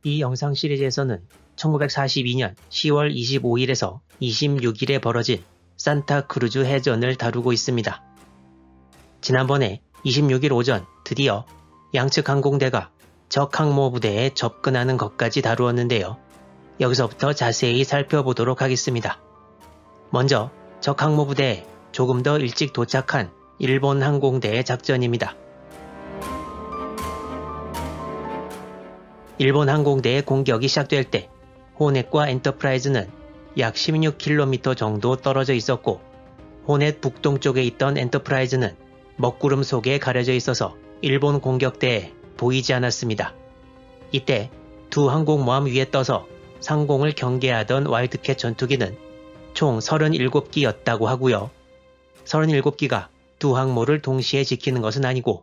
이 영상 시리즈에서는 1942년 10월 25일에서 26일에 벌어진 산타크루즈 해전을 다루고 있습니다. 지난번에 26일 오전 드디어 양측 항공대가 적 항모 부대에 접근하는 것까지 다루었는데요. 여기서부터 자세히 살펴보도록 하겠습니다. 먼저 적 항모 부대에 조금 더 일찍 도착한 일본 항공대의 작전입니다. 일본 항공대의 공격이 시작될 때 호넷과 엔터프라이즈는 약 16km 정도 떨어져 있었고, 호넷 북동쪽에 있던 엔터프라이즈는 먹구름 속에 가려져 있어서 일본 공격대에 보이지 않았습니다. 이때 두 항공모함 위에 떠서 상공을 경계하던 와일드캣 전투기는 총 37기였다고 하고요. 37기가 두 항모를 동시에 지키는 것은 아니고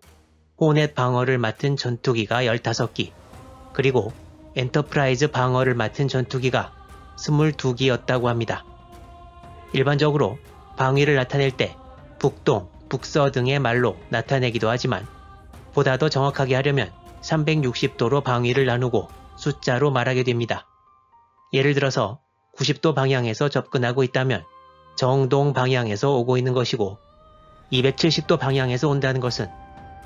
호넷 방어를 맡은 전투기가 15기, 그리고 엔터프라이즈 방어를 맡은 전투기가 22기였다고 합니다. 일반적으로 방위를 나타낼 때 북동, 북서 등의 말로 나타내기도 하지만 보다 더 정확하게 하려면 360도로 방위를 나누고 숫자로 말하게 됩니다. 예를 들어서 90도 방향에서 접근하고 있다면 정동 방향에서 오고 있는 것이고, 270도 방향에서 온다는 것은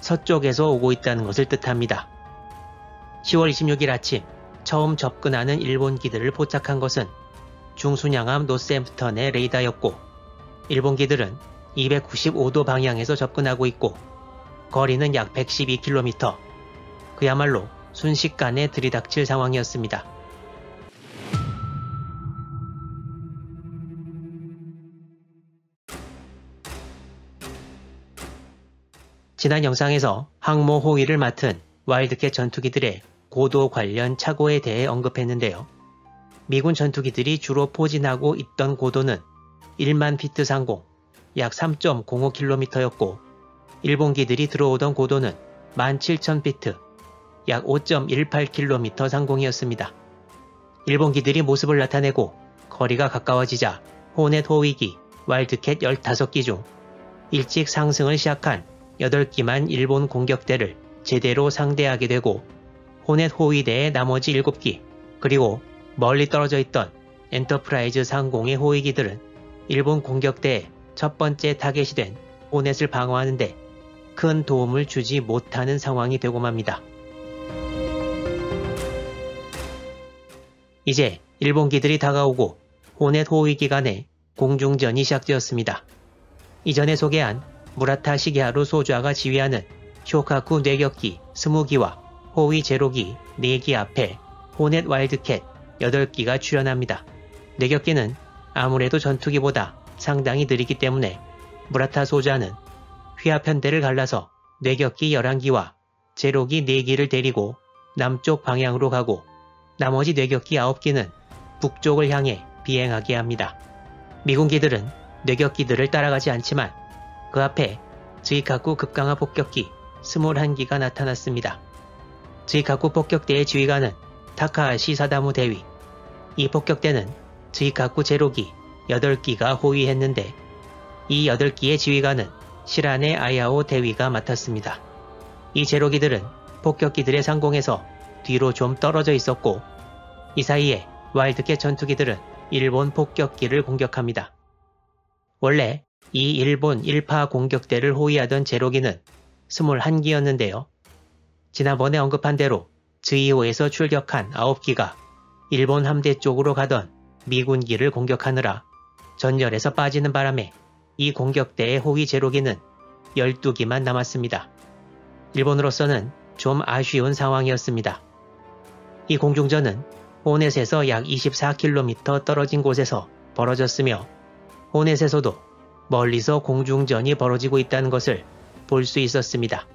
서쪽에서 오고 있다는 것을 뜻합니다. 10월 26일 아침 처음 접근하는 일본기들을 포착한 것은 중순양함 노스햄프턴의 레이더였고, 일본기들은 295도 방향에서 접근하고 있고 거리는 약 112km, 그야말로 순식간에 들이닥칠 상황이었습니다. 지난 영상에서 항모 호위를 맡은 와일드캣 전투기들의 고도 관련 착오에 대해 언급했는데요. 미군 전투기들이 주로 포진하고 있던 고도는 1만 피트 상공, 약 3.05km였고, 일본기들이 들어오던 고도는 17,000피트, 약 5.18km 상공이었습니다. 일본기들이 모습을 나타내고 거리가 가까워지자 호넷 호위기, 와일드캣 15기 중 일찍 상승을 시작한 8기만 일본 공격대를 제대로 상대하게 되고, 호넷 호위대의 나머지 7기, 그리고 멀리 떨어져 있던 엔터프라이즈 상공의 호위기들은 일본 공격대의 첫 번째 타겟이 된 호넷을 방어하는데 큰 도움을 주지 못하는 상황이 되고 맙니다. 이제 일본기들이 다가오고 호넷 호위기 간의 공중전이 시작되었습니다. 이전에 소개한 무라타 시게하루 소좌가 지휘하는 쇼카쿠 뇌격기 20기와 호위 제로기 4기 앞에 호넷 와일드캣 8기가 출현합니다. 뇌격기는 아무래도 전투기보다 상당히 느리기 때문에 무라타 소좌는 휘하편대를 갈라서 뇌격기 11기와 제로기 4기를 데리고 남쪽 방향으로 가고, 나머지 뇌격기 9기는 북쪽을 향해 비행하게 합니다. 미군기들은 뇌격기들을 따라가지 않지만 그 앞에 즈이카쿠 급강화 폭격기 21기가 나타났습니다. 즈이카쿠 폭격대의 지휘관은 타카하시 사다무 대위, 이 폭격대는 즈이카쿠 제로기 8기가 호위했는데 이 8기의 지휘관은 시라네 아야오 대위가 맡았습니다. 이 제로기들은 폭격기들의 상공에서 뒤로 좀 떨어져 있었고, 이 사이에 와일드캣 전투기들은 일본 폭격기를 공격합니다. 원래 이 일본 1파 공격대를 호위하던 제로기는 21기였는데요. 지난번에 언급한 대로 즈이호에서 출격한 9기가 일본 함대 쪽으로 가던 미군기를 공격하느라 전열에서 빠지는 바람에 이 공격대의 호위 제로기는 12기만 남았습니다. 일본으로서는 좀 아쉬운 상황이었습니다. 이 공중전은 호넷에서 약 24km 떨어진 곳에서 벌어졌으며, 호넷에서도 멀리서 공중전이 벌어지고 있다는 것을 볼 수 있었습니다.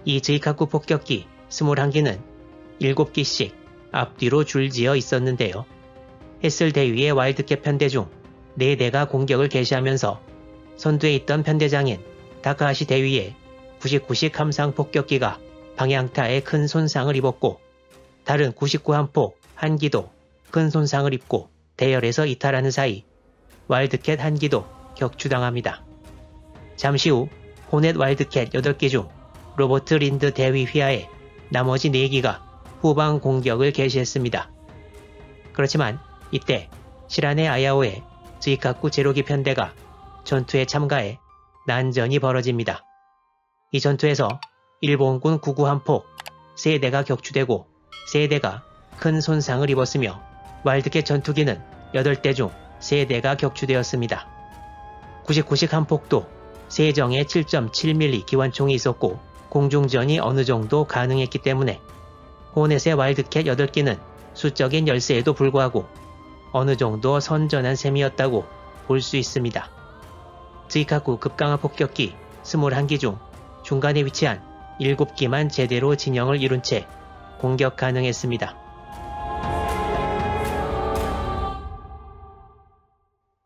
이 즈이카쿠 폭격기 21기는 7기씩 앞뒤로 줄지어 있었는데요. 햇슬 대위의 와일드캣 편대 중 4대가 공격을 개시하면서 선두에 있던 편대장인 다카하시 대위의 99식 함상 폭격기가 방향타에 큰 손상을 입었고, 다른 99함폭 1기도 큰 손상을 입고 대열에서 이탈하는 사이 와일드캣 1기도 격추당합니다. 잠시 후 호넷 와일드캣 8기 중 로버트 린드 대위 휘하에 나머지 4기가 후방 공격을 개시했습니다. 그렇지만 이때 시란의 아야오의 즈이카쿠 제로기 편대가 전투에 참가해 난전이 벌어집니다. 이 전투에서 일본군 991폭 3대가 격추되고 3대가 큰 손상을 입었으며 와일드캣 전투기는 8대 중 3대가 격추되었습니다. 99식 한 폭도 세정에 7.7mm 기관총이 있었고 공중전이 어느 정도 가능했기 때문에 호넷의 와일드캣 8기는 수적인 열세에도 불구하고 어느 정도 선전한 셈이었다고 볼 수 있습니다. 즈이카쿠 급강화 폭격기 21기 중 중간에 위치한 7기만 제대로 진영을 이룬 채 공격 가능했습니다.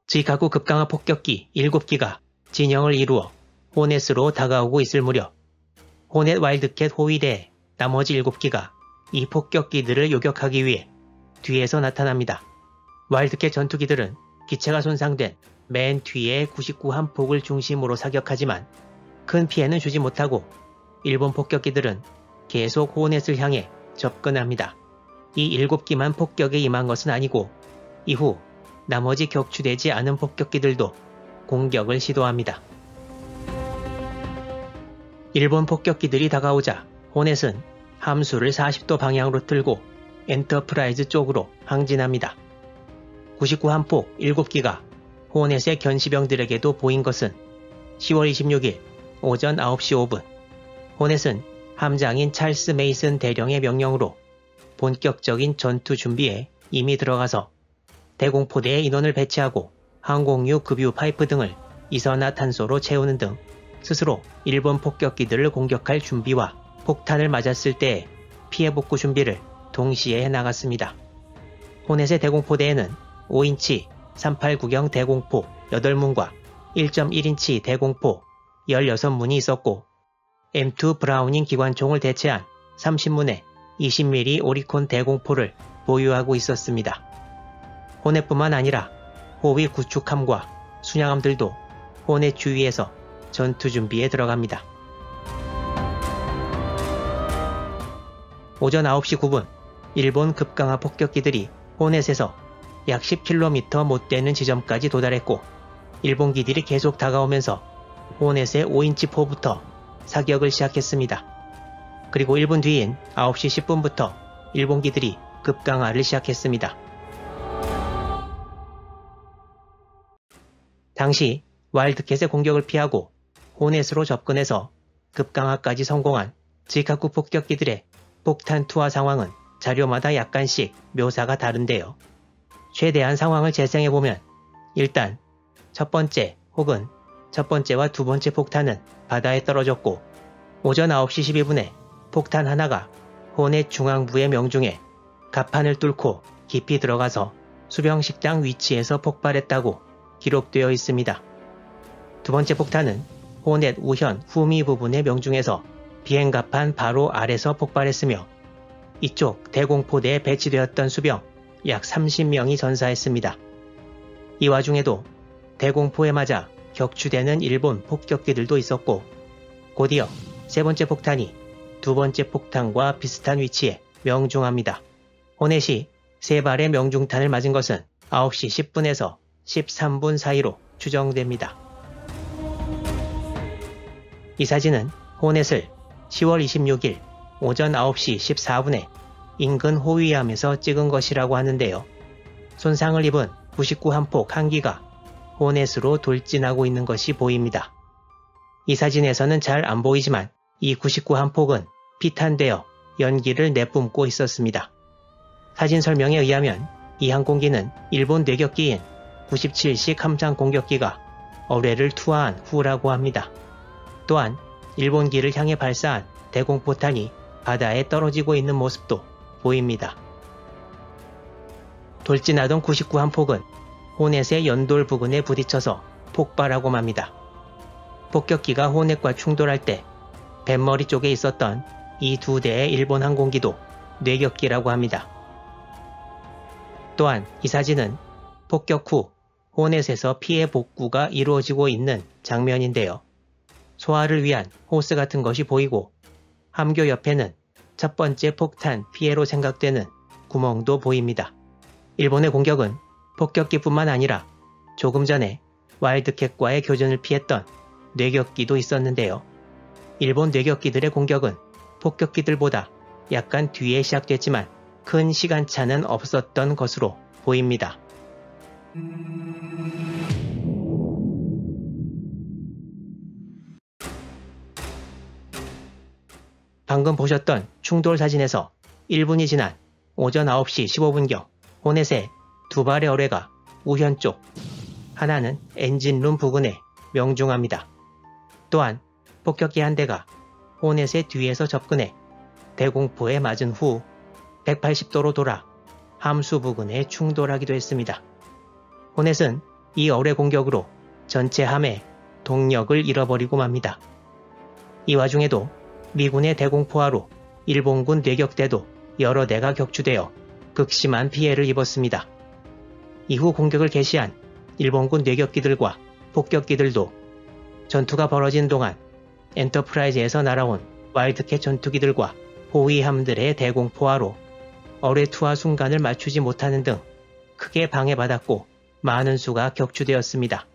즈이카쿠 급강화 폭격기 7기가 진영을 이루어 호넷으로 다가오고 있을 무렵 호넷 와일드캣 호위대의 나머지 7기가 이 폭격기들을 요격하기 위해 뒤에서 나타납니다. 와일드캣 전투기들은 기체가 손상된 맨 뒤에 99 한 폭을 중심으로 사격하지만 큰 피해는 주지 못하고 일본 폭격기들은 계속 호넷을 향해 접근합니다. 이 7기만 폭격에 임한 것은 아니고 이후 나머지 격추되지 않은 폭격기들도 공격을 시도합니다. 일본 폭격기들이 다가오자 호넷은 함수를 40도 방향으로 틀고 엔터프라이즈 쪽으로 항진합니다. 99 한 폭 7기가 호넷의 견시병들에게도 보인 것은 10월 26일 오전 9시 5분 호넷은 함장인 찰스 메이슨 대령의 명령으로 본격적인 전투 준비에 이미 들어가서 대공포대에 인원을 배치하고 항공유 급유 파이프 등을 이산화탄소로 채우는 등 스스로 일본 폭격기들을 공격할 준비와 폭탄을 맞았을 때의 피해 복구 준비를 동시에 해나갔습니다. 호넷의 대공포대에는 5인치 389경 대공포 8문과 1.1인치 대공포 16문이 있었고 M2 브라우닝 기관총을 대체한 30문의 20mm 오리콘 대공포를 보유하고 있었습니다. 호넷뿐만 아니라 호위 구축함과 순양함들도 호넷 주위에서 전투 준비에 들어갑니다. 오전 9시 9분 일본 급강화 폭격기들이 호넷에서 약 10km 못 되는 지점까지 도달했고 일본기들이 계속 다가오면서 호넷의 5인치 포부터 사격을 시작했습니다. 그리고 1분 뒤인 9시 10분부터 일본기들이 급강화를 시작했습니다. 당시 와일드캣의 공격을 피하고 호넷으로 접근해서 급강화까지 성공한 즈이카쿠 폭격기들의 폭탄 투하 상황은 자료마다 약간씩 묘사가 다른데요. 최대한 상황을 재생해보면 일단 첫 번째 혹은 첫 번째와 두 번째 폭탄은 바다에 떨어졌고 오전 9시 12분에 폭탄 하나가 호넷 중앙부의 명중에 갑판을 뚫고 깊이 들어가서 수병식당 위치에서 폭발했다고 기록되어 있습니다. 두 번째 폭탄은 호넷 우현 후미 부분의 명중에서 비행갑판 바로 아래서 폭발했으며 이쪽 대공포대에 배치되었던 수병 약 30명이 전사했습니다. 이 와중에도 대공포에 맞아 격추되는 일본 폭격기들도 있었고 곧이어 세 번째 폭탄이 두 번째 폭탄과 비슷한 위치에 명중합니다. 호넷이 세 발의 명중탄을 맞은 것은 9시 10분에서 13분 사이로 추정됩니다. 이 사진은 호넷을 10월 26일 오전 9시 14분에 인근 호위함에서 찍은 것이라고 하는데요. 손상을 입은 99 한 폭 한 기가 호넷으로 돌진하고 있는 것이 보입니다. 이 사진에서는 잘 안 보이지만 이 99 한 폭은 피탄되어 연기를 내뿜고 있었습니다. 사진 설명에 의하면 이 항공기는 일본 뇌격기인 97식 함장 공격기가 어뢰를 투하한 후라고 합니다. 또한 일본기를 향해 발사한 대공포탄이 바다에 떨어지고 있는 모습도 보입니다. 돌진하던 99 한 폭은 호넷의 연돌 부근에 부딪혀서 폭발하고 맙니다. 폭격기가 호넷과 충돌할 때 뱃머리 쪽에 있었던 이 두 대의 일본 항공기도 뇌격기라고 합니다. 또한 이 사진은 폭격 후 호넷에서 피해 복구가 이루어지고 있는 장면인데요. 소화를 위한 호스 같은 것이 보이고 함교 옆에는 첫 번째 폭탄 피해로 생각되는 구멍도 보입니다. 일본의 공격은 폭격기뿐만 아니라 조금 전에 와일드캣과의 교전을 피했던 뇌격기도 있었는데요. 일본 뇌격기들의 공격은 폭격기들보다 약간 뒤에 시작됐지만 큰 시간차는 없었던 것으로 보입니다. 방금 보셨던 충돌 사진에서 1분이 지난 오전 9시 15분경 호넷의 두 발의 어뢰가 우현 쪽, 하나는 엔진룸 부근에 명중합니다. 또한 폭격기 한 대가 호넷의 뒤에서 접근해 대공포에 맞은 후 180도로 돌아 함수 부근에 충돌하기도 했습니다. 호넷은 이 어뢰 공격으로 전체 함의 동력을 잃어버리고 맙니다. 이 와중에도 미군의 대공포하로 일본군 뇌격대도 여러 대가 격추되어 극심한 피해를 입었습니다. 이후 공격을 개시한 일본군 뇌격기들과 폭격기들도 전투가 벌어진 동안 엔터프라이즈에서 날아온 와일드캣 전투기들과 호위함들의 대공포하로 어뢰 투하 순간을 맞추지 못하는 등 크게 방해받았고 많은 수가 격추되었습니다.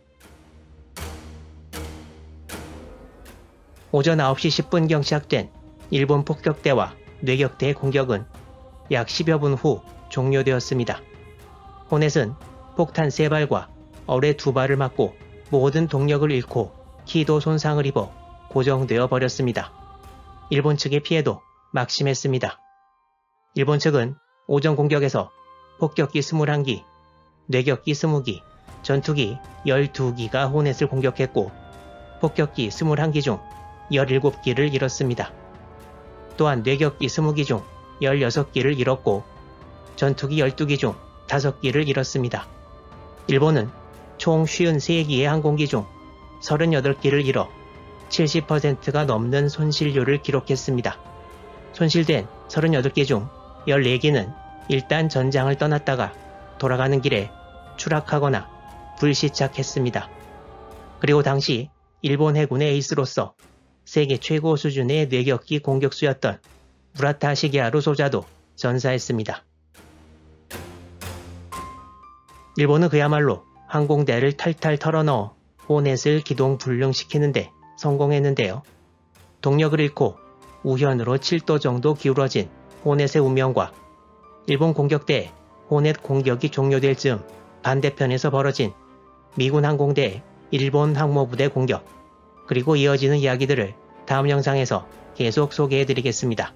오전 9시 10분경 시작된 일본 폭격대와 뇌격대의 공격은 약 10여 분 후 종료되었습니다. 호넷은 폭탄 3발과 어뢰 2발을 맞고 모든 동력을 잃고 키도 손상을 입어 고정되어 버렸습니다. 일본 측의 피해도 막심했습니다. 일본 측은 오전 공격에서 폭격기 21기, 뇌격기 20기, 전투기 12기가 호넷을 공격했고 폭격기 21기 중 17기를 잃었습니다. 또한 뇌격기 20기 중 16기를 잃었고 전투기 12기 중 5기를 잃었습니다. 일본은 총 53기의 항공기 중 38기를 잃어 70%가 넘는 손실률을 기록했습니다. 손실된 38기 중 14기는 일단 전장을 떠났다가 돌아가는 길에 추락하거나 불시착했습니다. 그리고 당시 일본 해군의 에이스로서 세계 최고 수준의 뇌격기 공격수였던 무라타 시게하루 소자도 전사했습니다. 일본은 그야말로 항공대를 탈탈 털어넣어 호넷을 기동 불능시키는데 성공했는데요. 동력을 잃고 우현으로 7도 정도 기울어진 호넷의 운명과 일본 공격대의 호넷 공격이 종료될 즈음 반대편에서 벌어진 미군 항공대의 일본 항모부대 공격, 그리고 이어지는 이야기들을 다음 영상에서 계속 소개해드리겠습니다.